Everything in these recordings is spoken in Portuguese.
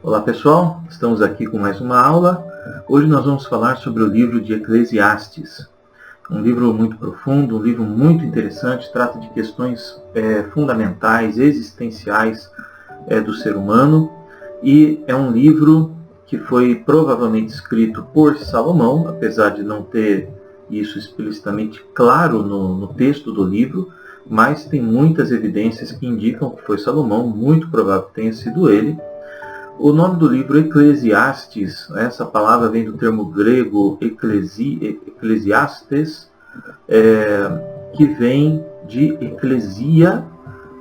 Olá pessoal, estamos aqui com mais uma aula. Hoje nós vamos falar sobre o livro de Eclesiastes. Um livro muito profundo, um livro muito interessante, trata de questões fundamentais, existenciais do ser humano. E é um livro que foi provavelmente escrito por Salomão, apesar de não ter isso explicitamente claro no texto do livro, mas tem muitas evidências que indicam que foi Salomão, muito provável que tenha sido ele. O nome do livro Eclesiastes, essa palavra vem do termo grego eclesiastes, que vem de eclesia,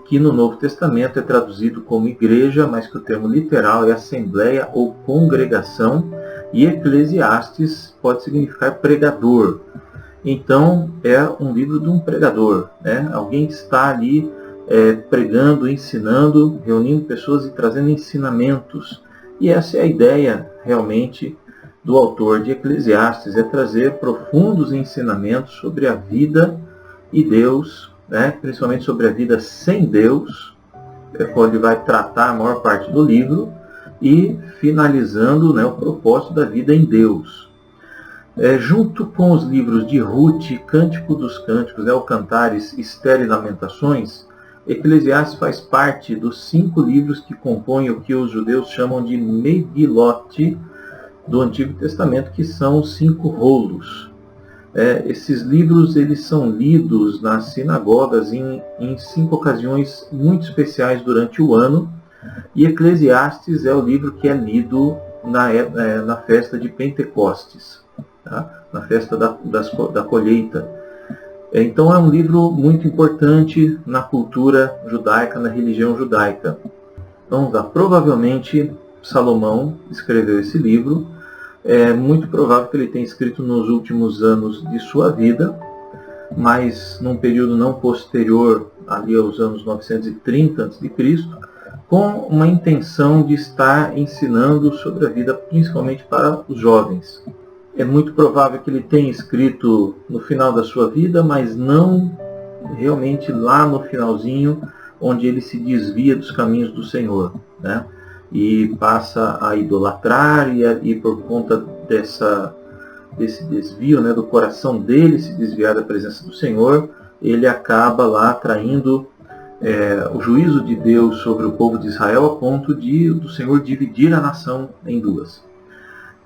que no Novo Testamento é traduzido como igreja, mas que o termo literal é assembleia ou congregação, e Eclesiastes pode significar pregador. Então é um livro de um pregador, né? Alguém que está ali pregando, ensinando, reunindo pessoas e trazendo ensinamentos. E essa é a ideia realmente do autor de Eclesiastes, é trazer profundos ensinamentos sobre a vida e Deus, né? Principalmente sobre a vida sem Deus, onde vai tratar a maior parte do livro, e finalizando, né, o propósito da vida em Deus. Junto com os livros de Ruth, Cântico dos Cânticos, o Cantares, Esther e Lamentações, Eclesiastes faz parte dos 5 livros que compõem o que os judeus chamam de Megilot do Antigo Testamento, que são os 5 rolos. Esses livros eles são lidos nas sinagogas em 5 ocasiões muito especiais durante o ano, e Eclesiastes é o livro que é lido na festa de Pentecostes, tá? Na festa da colheita. Então é um livro muito importante na cultura judaica, na religião judaica. Então, provavelmente Salomão escreveu esse livro. É muito provável que ele tenha escrito nos últimos anos de sua vida, mas num período não posterior ali aos anos 930 a.C., com uma intenção de estar ensinando sobre a vida, principalmente para os jovens. É muito provável que ele tenha escrito no final da sua vida, mas não realmente lá no finalzinho, onde ele se desvia dos caminhos do Senhor, né? E passa a idolatrar, e por conta desse desvio, né, do coração dele se desviar da presença do Senhor, ele acaba lá traindo o juízo de Deus sobre o povo de Israel, a ponto do Senhor dividir a nação em duas.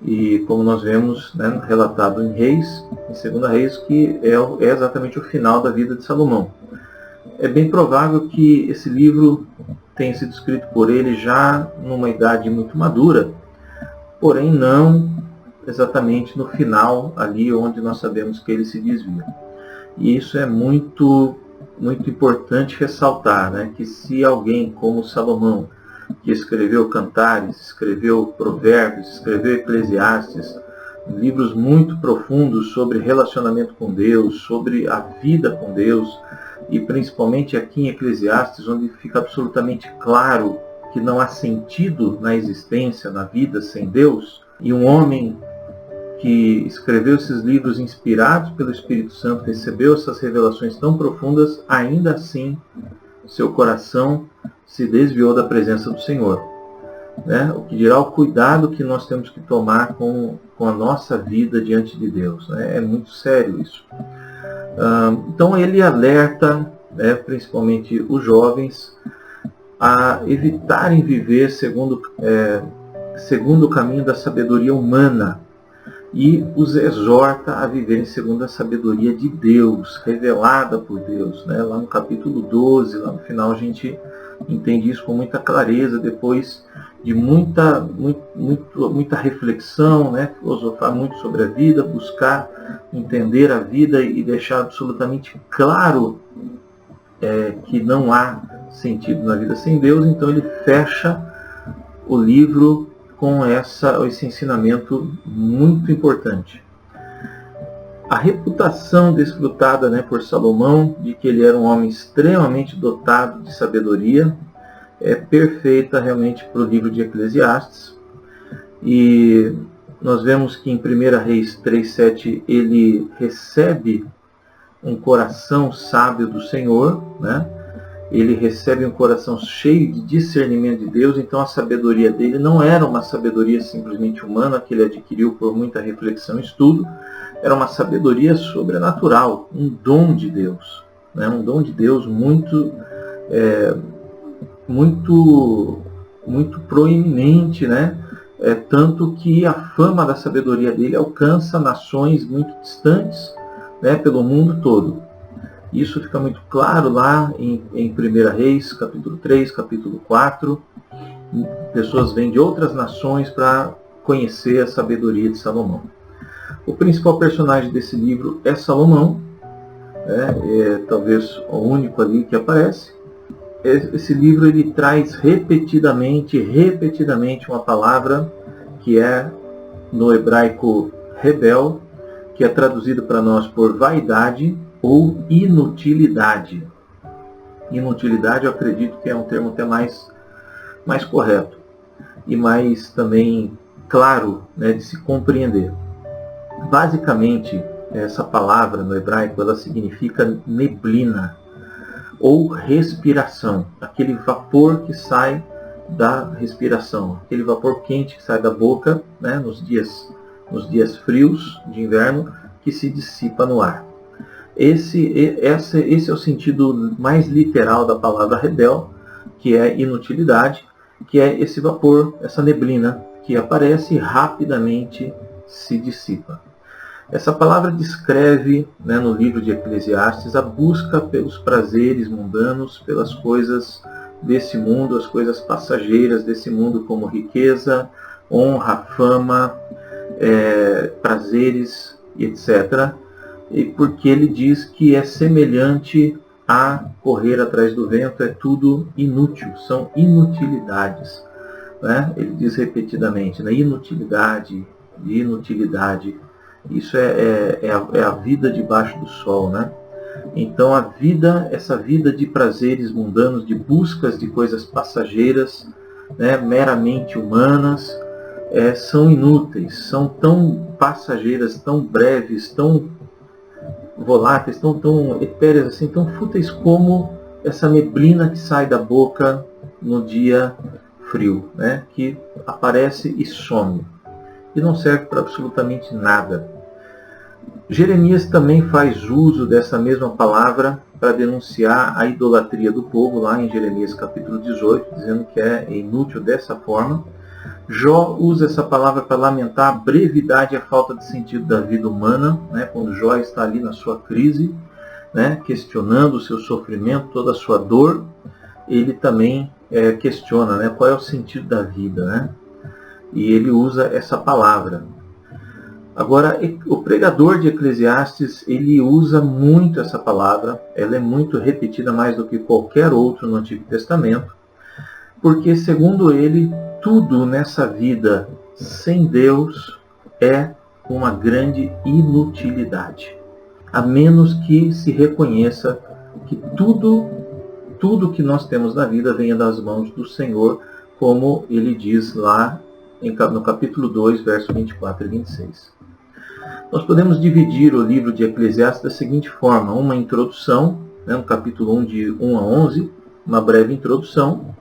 E como nós vemos, né, relatado em Reis, em 2 Reis, que é exatamente o final da vida de Salomão. É bem provável que esse livro tenha sido escrito por ele já numa idade muito madura, porém não exatamente no final, ali onde nós sabemos que ele se desvia. E isso é muito, muito importante ressaltar, né, que se alguém como Salomão, que escreveu Cantares, escreveu Provérbios, escreveu Eclesiastes, livros muito profundos sobre relacionamento com Deus, sobre a vida com Deus, e principalmente aqui em Eclesiastes, onde fica absolutamente claro que não há sentido na existência, na vida sem Deus, e um homem que escreveu esses livros inspirados pelo Espírito Santo, recebeu essas revelações tão profundas, ainda assim seu coração se desviou da presença do Senhor, né? O que dirá o cuidado que nós temos que tomar com a nossa vida diante de Deus, né? É muito sério isso. Então ele alerta, né, principalmente os jovens, a evitarem viver segundo o caminho da sabedoria humana, e os exorta a viverem segundo a sabedoria de Deus, revelada por Deus, né? Lá no capítulo 12, lá no final, a gente entende isso com muita clareza, depois de muita reflexão, né? Filosofar muito sobre a vida, buscar entender a vida e deixar absolutamente claro que não há sentido na vida sem Deus. Então ele fecha o livro com esse ensinamento muito importante. A reputação desfrutada, né, por Salomão, de que ele era um homem extremamente dotado de sabedoria, é perfeita realmente para o livro de Eclesiastes. E nós vemos que em 1 Reis 3,7 ele recebe um coração sábio do Senhor, né? ele recebe um coração cheio de discernimento de Deus, então a sabedoria dele não era uma sabedoria simplesmente humana, que ele adquiriu por muita reflexão e estudo, era uma sabedoria sobrenatural, um dom de Deus, né? Um dom de Deus muito proeminente, né? Tanto que a fama da sabedoria dele alcança nações muito distantes, né, pelo mundo todo. Isso fica muito claro lá em 1 Reis, capítulo 3, capítulo 4. Pessoas vêm de outras nações para conhecer a sabedoria de Salomão. O principal personagem desse livro é Salomão, talvez o único ali que aparece. Esse livro ele traz repetidamente uma palavra que é no hebraico rebel, que é traduzido para nós por vaidade ou inutilidade. Inutilidade eu acredito que é um termo até mais correto e mais também claro, né, de se compreender. Basicamente, essa palavra no hebraico ela significa neblina ou respiração, aquele vapor que sai da respiração, aquele vapor quente que sai da boca, né, nos dias frios de inverno, que se dissipa no ar. Esse é o sentido mais literal da palavra rebel, que é inutilidade, que é esse vapor, essa neblina que aparece e rapidamente se dissipa. Essa palavra descreve, né, no livro de Eclesiastes, a busca pelos prazeres mundanos, pelas coisas desse mundo, as coisas passageiras desse mundo, como riqueza, honra, fama, prazeres, etc. E porque ele diz que é semelhante a correr atrás do vento, é tudo inútil, são inutilidades, né? Ele diz repetidamente, né? Inutilidade. Isso é a vida debaixo do sol, né? Então essa vida de prazeres mundanos, de buscas de coisas passageiras, né, meramente humanas, são inúteis, são tão passageiras, tão breves, tão voláteis, tão etéreas, assim, tão fúteis como essa neblina que sai da boca no dia frio, né, que aparece e some e não serve para absolutamente nada. Jeremias também faz uso dessa mesma palavra para denunciar a idolatria do povo, lá em Jeremias capítulo 18, dizendo que é inútil dessa forma. Jó usa essa palavra para lamentar a brevidade e a falta de sentido da vida humana, né, quando Jó está ali na sua crise, né, questionando o seu sofrimento, toda a sua dor, ele também questiona, né, qual é o sentido da vida, né? E ele usa essa palavra. Agora, o pregador de Eclesiastes, ele usa muito essa palavra, ela é muito repetida mais do que qualquer outro no Antigo Testamento, porque, segundo ele, tudo nessa vida sem Deus é uma grande inutilidade, a menos que se reconheça que tudo que nós temos na vida venha das mãos do Senhor, como ele diz lá no capítulo 2, versos 24 e 26. Nós podemos dividir o livro de Eclesiastes da seguinte forma: uma introdução, né, no capítulo 1, de 1 a 11, uma breve introdução,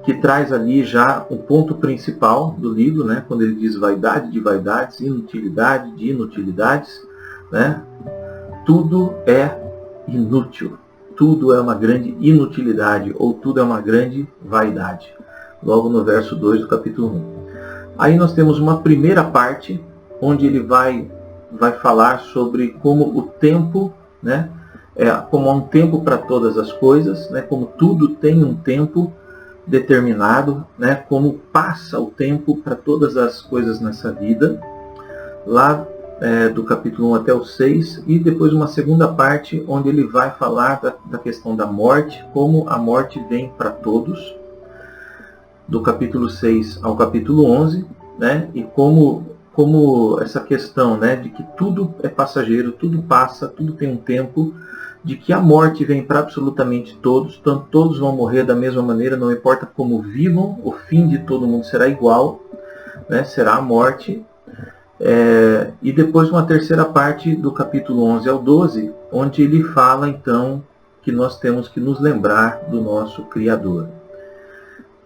que traz ali já o ponto principal do livro, né, quando ele diz vaidade de vaidades, inutilidade de inutilidades, né, tudo é inútil, tudo é uma grande inutilidade, ou tudo é uma grande vaidade, logo no verso 2 do capítulo 1. Aí nós temos uma primeira parte, onde ele vai falar sobre como o tempo, né, como há um tempo para todas as coisas, né, como tudo tem um tempo determinado, né, como passa o tempo para todas as coisas nessa vida, lá do capítulo 1 até o 6, e depois uma segunda parte, onde ele vai falar da questão da morte, como a morte vem para todos, do capítulo 6 ao capítulo 11, né, e como essa questão, né, de que tudo é passageiro, tudo passa, tudo tem um tempo, de que a morte vem para absolutamente todos, então todos vão morrer da mesma maneira, não importa como vivam, o fim de todo mundo será igual, né, será a morte. E depois uma terceira parte do capítulo 11 ao 12, onde ele fala então que nós temos que nos lembrar do nosso Criador.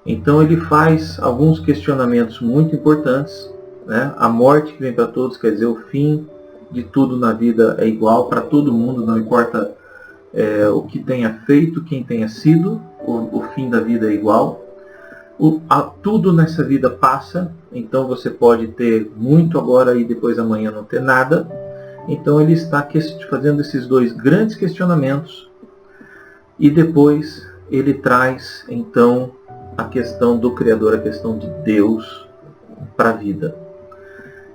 Então ele faz alguns questionamentos muito importantes, né? A morte que vem para todos, quer dizer, o fim de tudo na vida é igual para todo mundo, não importa o que tenha feito, quem tenha sido, o fim da vida é igual. Tudo nessa vida passa, então você pode ter muito agora e depois amanhã não ter nada. Então ele está fazendo esses dois grandes questionamentos e depois ele traz então a questão do Criador, a questão de Deus para a vida.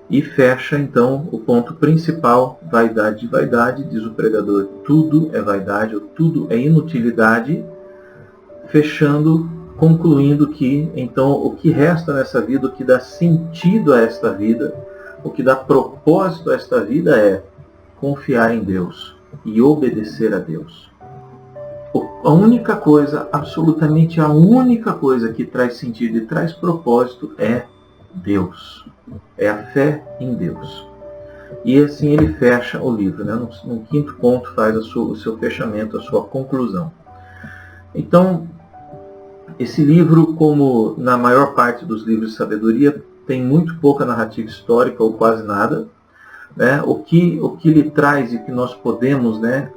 E fecha então o ponto principal, vaidade de vaidade, diz o pregador, tudo é vaidade, ou tudo é inutilidade, fechando, concluindo que então o que resta nessa vida, o que dá sentido a esta vida, o que dá propósito a esta vida é confiar em Deus e obedecer a Deus. A única coisa, absolutamente a única coisa que traz sentido e traz propósito é Deus. É a fé em Deus. E assim ele fecha o livro, né? No quinto ponto faz o seu fechamento, a sua conclusão. Então, esse livro, como na maior parte dos livros de sabedoria, tem muito pouca narrativa histórica ou quase nada. Né? O que lhe traz e que nós podemos, né,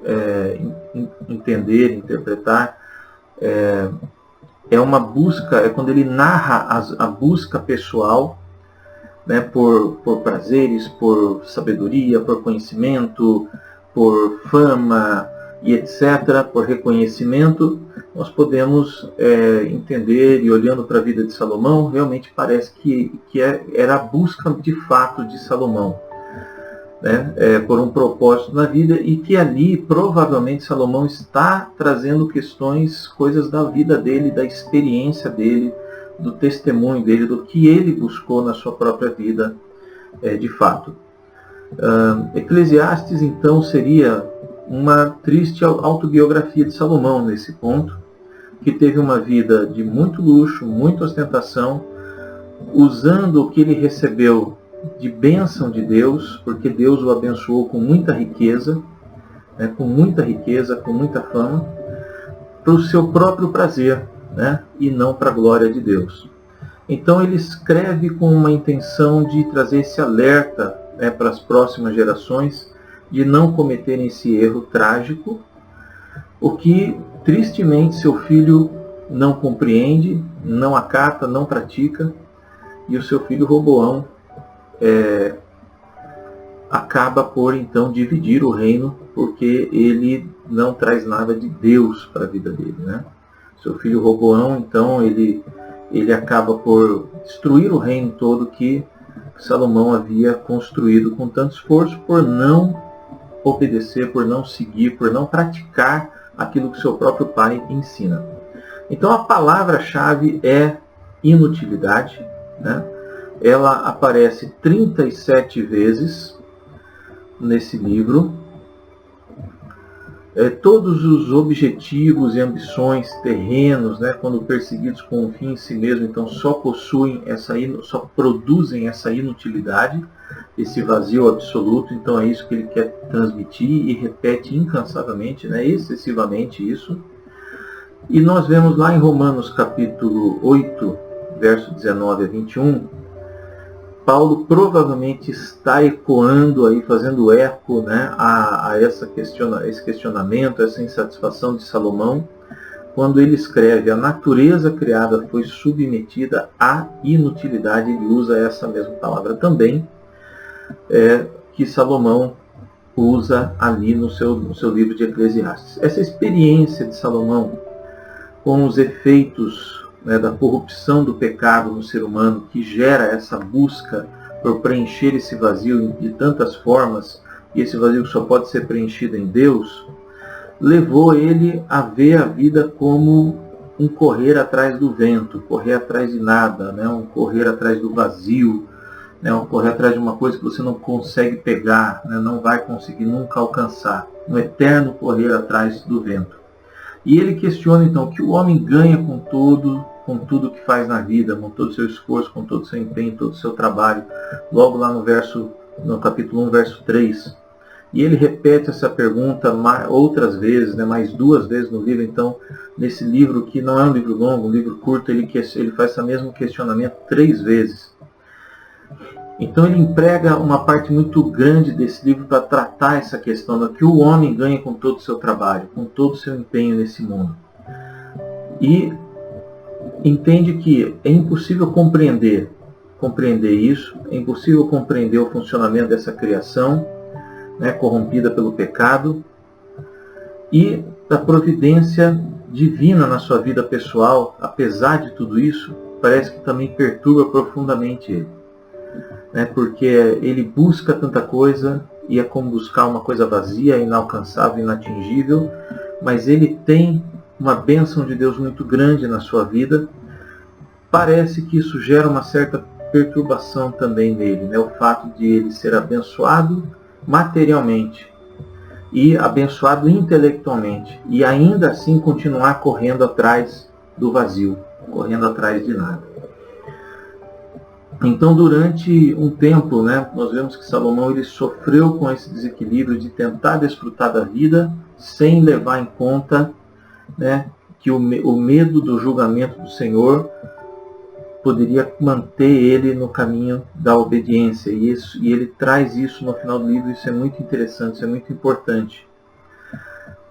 entender, interpretar, é uma busca, é quando ele narra a busca pessoal, né, por prazeres, por sabedoria, por conhecimento, por fama e etc., por reconhecimento. Nós podemos entender, e olhando para a vida de Salomão, realmente parece que era a busca de fato de Salomão, né, por um propósito na vida, e que ali provavelmente Salomão está trazendo coisas da vida dele, da experiência dele, do testemunho dele, do que ele buscou na sua própria vida de fato. Eclesiastes então seria uma triste autobiografia de Salomão nesse ponto, que teve uma vida de muito luxo, muita ostentação, usando o que ele recebeu de bênção de Deus, porque Deus o abençoou com muita riqueza, né, com muita fama, para o seu próprio prazer, né, e não para a glória de Deus. Então ele escreve com uma intenção de trazer esse alerta, né, para as próximas gerações, de não cometerem esse erro trágico, o que tristemente seu filho não compreende, não acata, não pratica, e o seu filho Roboão acaba por então dividir o reino, porque ele não traz nada de Deus para a vida dele, né? Seu filho Roboão, então, ele acaba por destruir o reino todo que Salomão havia construído com tanto esforço, por não obedecer, por não seguir, por não praticar aquilo que seu próprio pai ensina. Então a palavra-chave é inutilidade, né? Ela aparece 37 vezes nesse livro. Todos os objetivos e ambições terrenos, né, quando perseguidos com um fim em si mesmo, então só produzem essa inutilidade, esse vazio absoluto. Então é isso que ele quer transmitir e repete incansavelmente, né, excessivamente isso. E nós vemos lá em Romanos capítulo 8, verso 19 a 21, Paulo provavelmente está ecoando aí, fazendo eco, né, a esse questionamento, essa insatisfação de Salomão, quando ele escreve: a natureza criada foi submetida à inutilidade. Ele usa essa mesma palavra também, que Salomão usa ali no seu livro de Eclesiastes. Essa experiência de Salomão com os efeitos, né, da corrupção do pecado no ser humano, que gera essa busca por preencher esse vazio de tantas formas, e esse vazio só pode ser preenchido em Deus, levou ele a ver a vida como um correr atrás do vento, correr atrás de nada, né, um correr atrás do vazio, né, um correr atrás de uma coisa que você não consegue pegar, né, não vai conseguir nunca alcançar, um eterno correr atrás do vento. E ele questiona então o que o homem ganha com tudo que faz na vida, com todo o seu esforço, com todo o seu empenho, todo o seu trabalho. Logo lá no capítulo 1, verso 3, E ele repete essa pergunta outras vezes, né, mais 2 vezes no livro. Então, nesse livro, que não é um livro longo, um livro curto, ele faz esse mesmo questionamento 3 vezes. Então ele emprega uma parte muito grande desse livro para tratar essa questão do que o homem ganha com todo o seu trabalho, com todo o seu empenho nesse mundo. E entende que é impossível compreender isso, é impossível compreender o funcionamento dessa criação, né, corrompida pelo pecado, e da providência divina na sua vida pessoal. Apesar de tudo isso, parece que também perturba profundamente ele, né, porque ele busca tanta coisa, e é como buscar uma coisa vazia, inalcançável, inatingível, mas ele tem uma bênção de Deus muito grande na sua vida. Parece que isso gera uma certa perturbação também nele, né, o fato de ele ser abençoado materialmente e abençoado intelectualmente, e ainda assim continuar correndo atrás do vazio, correndo atrás de nada. Então, durante um tempo, né, nós vemos que Salomão ele sofreu com esse desequilíbrio de tentar desfrutar da vida sem levar em conta, né, que o medo do julgamento do Senhor poderia manter ele no caminho da obediência. E ele traz isso no final do livro. Isso é muito interessante, isso é muito importante.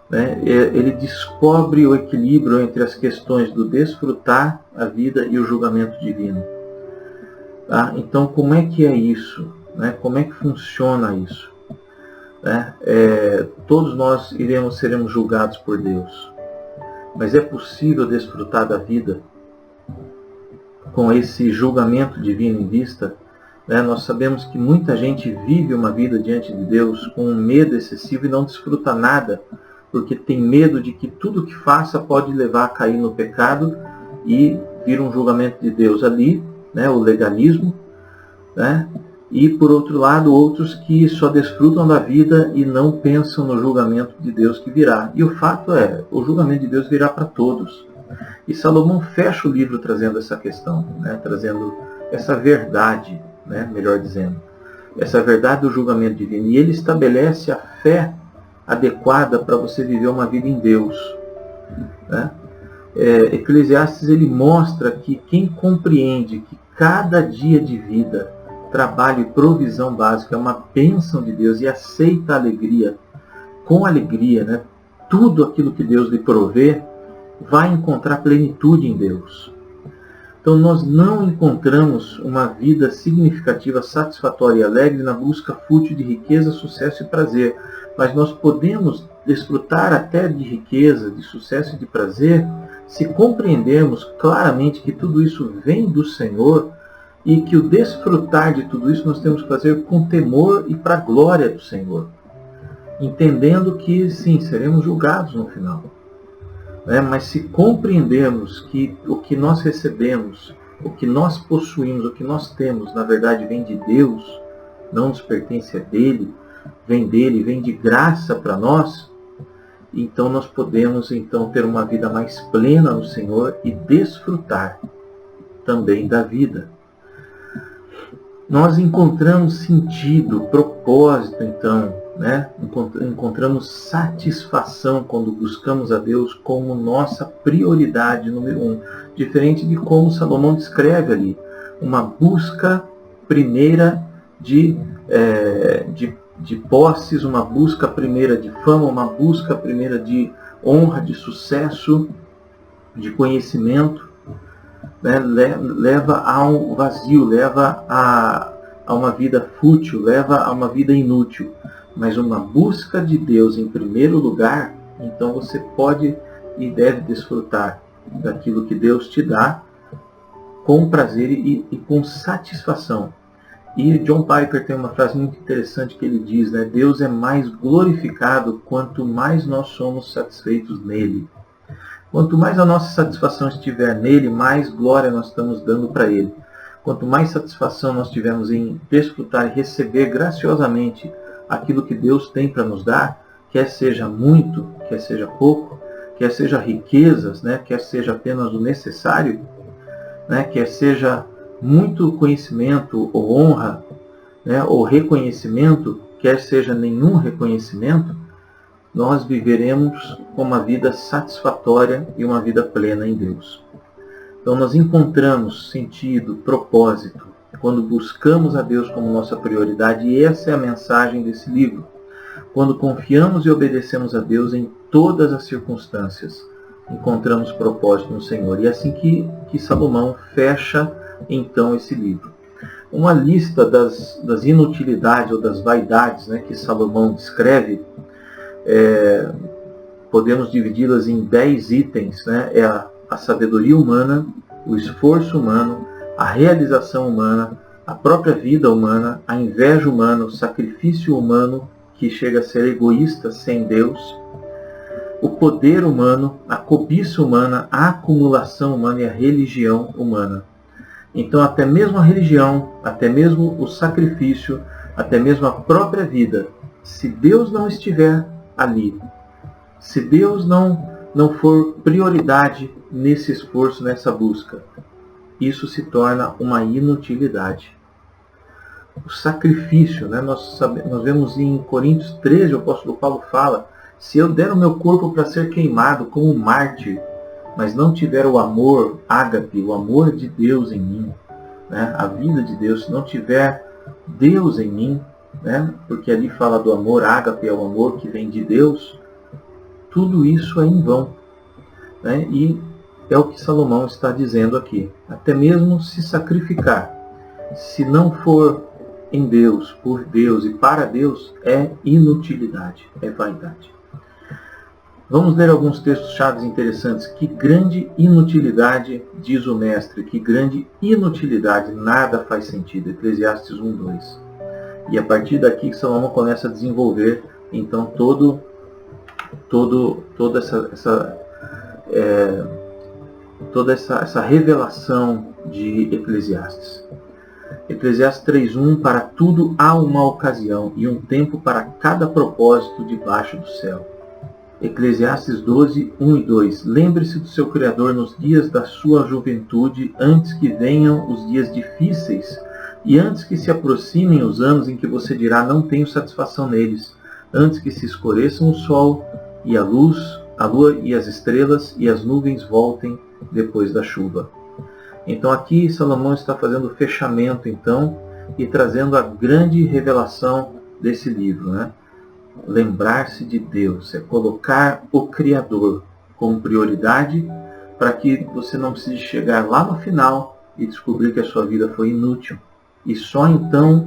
Né? Ele descobre o equilíbrio entre as questões do desfrutar a vida e o julgamento divino. Tá? Então, como é que é isso? Né? Como é que funciona isso? Né? Todos nós seremos julgados por Deus. Mas é possível desfrutar da vida com esse julgamento divino em vista? Né? Nós sabemos que muita gente vive uma vida diante de Deus com um medo excessivo e não desfruta nada, porque tem medo de que tudo que faça pode levar a cair no pecado e vir um julgamento de Deus ali, né? O legalismo, né? E por outro lado, outros que só desfrutam da vida e não pensam no julgamento de Deus que virá. E o fato é, o julgamento de Deus virá para todos. E Salomão fecha o livro trazendo essa questão, né? Trazendo essa verdade, né? Melhor dizendo, essa verdade do julgamento divino. E ele estabelece a fé adequada para você viver uma vida em Deus, né? Eclesiastes ele mostra que quem compreende que cada dia de vida, trabalho e provisão básica é uma bênção de Deus e aceita a alegria, com alegria, né? Tudo aquilo que Deus lhe provê, vai encontrar plenitude em Deus. Então nós não encontramos uma vida significativa, satisfatória e alegre na busca fútil de riqueza, sucesso e prazer. Mas nós podemos desfrutar até de riqueza, de sucesso e de prazer, se compreendermos claramente que tudo isso vem do Senhor e que o desfrutar de tudo isso nós temos que fazer com temor e para a glória do Senhor. Entendendo que sim, seremos julgados no final. Mas se compreendermos que o que nós recebemos, o que nós possuímos, o que nós temos, na verdade vem de Deus, não nos pertence a dele, vem de graça para nós, então nós podemos ter uma vida mais plena no Senhor e desfrutar também da vida. Nós encontramos sentido, propósito, então, né? Encontramos satisfação quando buscamos a Deus como nossa prioridade número 1. Diferente de como Salomão descreve ali, uma busca primeira de posses, uma busca primeira de fama, uma busca primeira de honra, de sucesso, de conhecimento, né? Leva ao vazio, leva a uma vida fútil, leva a uma vida inútil. Mas uma busca de Deus em primeiro lugar, então você pode e deve desfrutar daquilo que Deus te dá com prazer e com satisfação. E John Piper tem uma frase muito interessante que ele diz, né? Deus é mais glorificado quanto mais nós somos satisfeitos nele. Quanto mais a nossa satisfação estiver nele, mais glória nós estamos dando para ele. Quanto mais satisfação nós tivermos em desfrutar e receber graciosamente aquilo que Deus tem para nos dar, quer seja muito, quer seja pouco, quer seja riquezas, né? Quer seja apenas o necessário, né? Quer seja muito conhecimento ou honra, né? Ou reconhecimento, quer seja nenhum reconhecimento, nós viveremos com uma vida satisfatória e uma vida plena em Deus. Então nós encontramos sentido, propósito, quando buscamos a Deus como nossa prioridade, e essa é a mensagem desse livro. Quando confiamos e obedecemos a Deus em todas as circunstâncias, encontramos propósito no Senhor. E é assim que Salomão fecha então esse livro. Uma lista das inutilidades ou das vaidades, né, que Salomão descreve, podemos dividi-las em 10 itens. Né? É a sabedoria humana, o esforço humano, a realização humana, a própria vida humana, a inveja humana, o sacrifício humano, que chega a ser egoísta sem Deus, o poder humano, a cobiça humana, a acumulação humana e a religião humana. Então até mesmo a religião, até mesmo o sacrifício, até mesmo a própria vida, se Deus não estiver ali, se Deus não for prioridade nesse esforço, nessa busca, isso se torna uma inutilidade. O sacrifício, né? Nós vemos em Coríntios 13, o apóstolo Paulo fala: se eu der o meu corpo para ser queimado como mártir, mas não tiver o amor ágape, o amor de Deus em mim, né? A vida de Deus, se não tiver Deus em mim, né? Porque ali fala do amor ágape, é o amor que vem de Deus, tudo isso é em vão. Né? E é o que Salomão está dizendo aqui. Até mesmo se sacrificar, se não for em Deus, por Deus e para Deus, é inutilidade, é vaidade. Vamos ler alguns textos-chave interessantes. Que grande inutilidade, diz o mestre, que grande inutilidade, nada faz sentido. Eclesiastes 1:2. E a partir daqui Salomão começa a desenvolver então toda essa revelação de Eclesiastes. Eclesiastes 3:1: para tudo há uma ocasião e um tempo para cada propósito debaixo do céu. Eclesiastes 12:1 e 2: lembre-se do seu Criador nos dias da sua juventude, antes que venham os dias difíceis e antes que se aproximem os anos em que você dirá: não tenho satisfação neles, antes que se escureçam o sol e a lua e as estrelas e as nuvens voltem depois da chuva. Então aqui Salomão está fazendo o fechamento então e trazendo a grande revelação desse livro, né? Lembrar-se de Deus, é colocar o Criador como prioridade para que você não precise chegar lá no final e descobrir que a sua vida foi inútil. E só então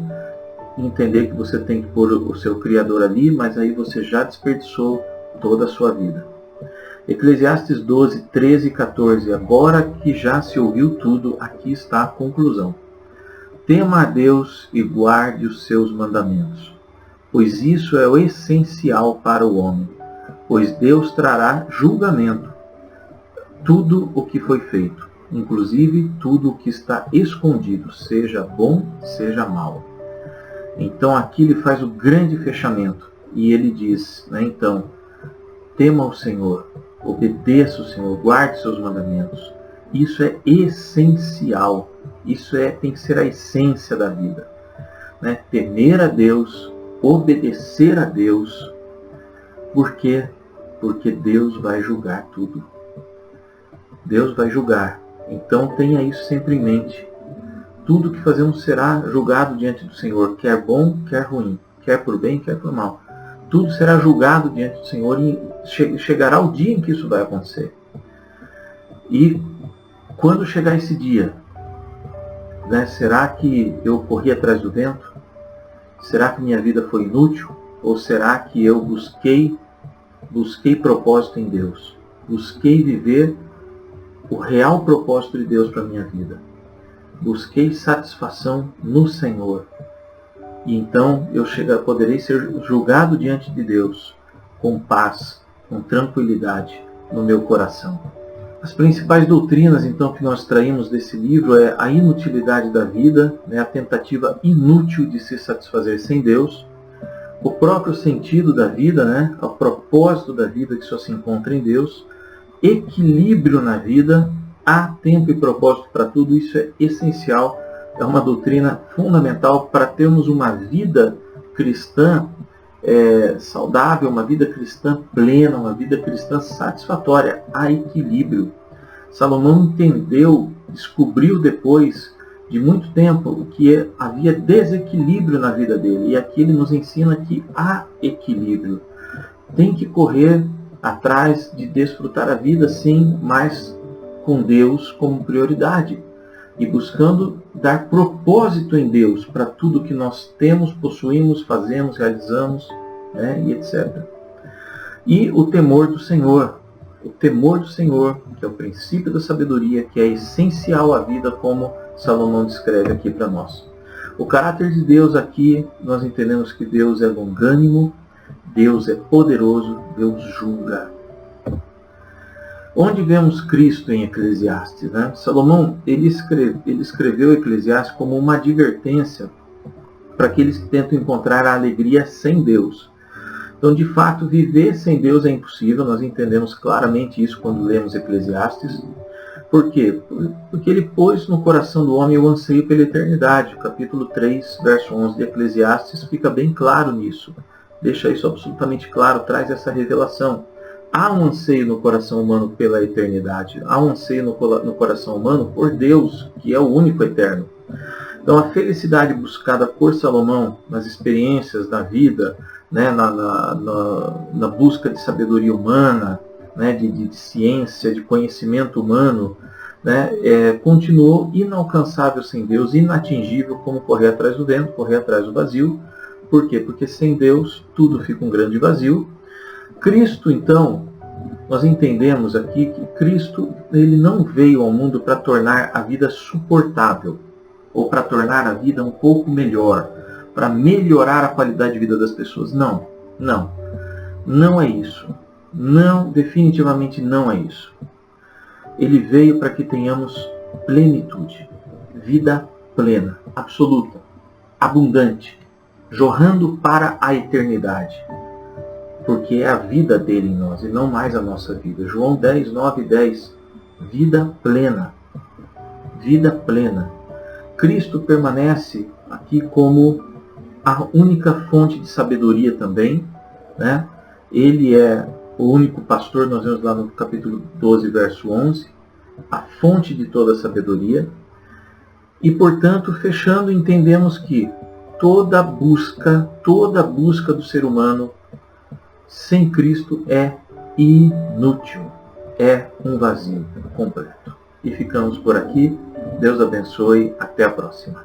entender que você tem que pôr o seu Criador ali, mas aí você já desperdiçou toda a sua vida. Eclesiastes 12, 13 e 14. Agora que já se ouviu tudo, aqui está a conclusão. Tema a Deus e guarde os seus mandamentos, pois isso é o essencial para o homem, pois Deus trará julgamento. Tudo o que foi feito, inclusive tudo o que está escondido, seja bom, seja mal. Então aqui ele faz o grande fechamento e ele diz, né, então, tema o Senhor, obedeça o Senhor, guarde seus mandamentos. Isso é essencial, isso tem que ser a essência da vida. Né? Temer a Deus, obedecer a Deus. Por quê? Porque Deus vai julgar tudo. Deus vai julgar. Então tenha isso sempre em mente. Tudo que fazemos será julgado diante do Senhor, quer bom, quer ruim, quer por bem, quer por mal. Tudo será julgado diante do Senhor e chegará o dia em que isso vai acontecer. E quando chegar esse dia, né, será que eu corri atrás do vento? Será que minha vida foi inútil? Ou será que eu busquei propósito em Deus? Busquei viver o real propósito de Deus para a minha vida. Busquei satisfação no Senhor. E então eu poderei ser julgado diante de Deus com paz, com tranquilidade no meu coração. As principais doutrinas então que nós traímos desse livro é a inutilidade da vida, né, a tentativa inútil de se satisfazer sem Deus, o próprio sentido da vida, né, o propósito da vida que só se encontra em Deus, equilíbrio na vida, há tempo e propósito para tudo, isso é essencial, é uma doutrina fundamental para termos uma vida cristã saudável, uma vida cristã plena, uma vida cristã satisfatória. Há equilíbrio. Salomão entendeu, descobriu depois de muito tempo que havia desequilíbrio na vida dele. E aqui ele nos ensina que há equilíbrio. Tem que correr atrás de desfrutar a vida, sim, mas com Deus como prioridade. E buscando dar propósito em Deus para tudo que nós temos, possuímos, fazemos, realizamos, né, e etc. E o temor do Senhor. O temor do Senhor, que é o princípio da sabedoria, que é essencial à vida, como Salomão descreve aqui para nós. O caráter de Deus aqui, nós entendemos que Deus é longânimo, Deus é poderoso, Deus julga. Onde vemos Cristo em Eclesiastes? Né? Salomão ele escreveu Eclesiastes como uma advertência para aqueles que tentam encontrar a alegria sem Deus. Então, de fato, viver sem Deus é impossível. Nós entendemos claramente isso quando lemos Eclesiastes. Por quê? Porque ele pôs no coração do homem o anseio pela eternidade. O capítulo 3, verso 11 de Eclesiastes fica bem claro nisso. Deixa isso absolutamente claro, traz essa revelação. Há um anseio no coração humano pela eternidade. Há um anseio no coração humano por Deus, que é o único eterno. Então, a felicidade buscada por Salomão nas experiências da vida, né, na busca de sabedoria humana, né, de ciência, de conhecimento humano, né, continuou inalcançável sem Deus, inatingível como correr atrás do vento, correr atrás do vazio. Por quê? Porque sem Deus tudo fica um grande vazio. Cristo, então, nós entendemos aqui que Cristo ele não veio ao mundo para tornar a vida suportável, ou para tornar a vida um pouco melhor, para melhorar a qualidade de vida das pessoas. Não, não. Não é isso. Não, definitivamente não é isso. Ele veio para que tenhamos plenitude, vida plena, absoluta, abundante, jorrando para a eternidade. Porque é a vida dele em nós e não mais a nossa vida. João 10, 9 e 10. Vida plena. Vida plena. Cristo permanece aqui como a única fonte de sabedoria também, né? Ele é o único pastor, nós vemos lá no capítulo 12, verso 11, a fonte de toda a sabedoria. E, portanto, fechando, entendemos que toda busca do ser humano sem Cristo é inútil, é um vazio completo. E ficamos por aqui. Deus abençoe. Até a próxima.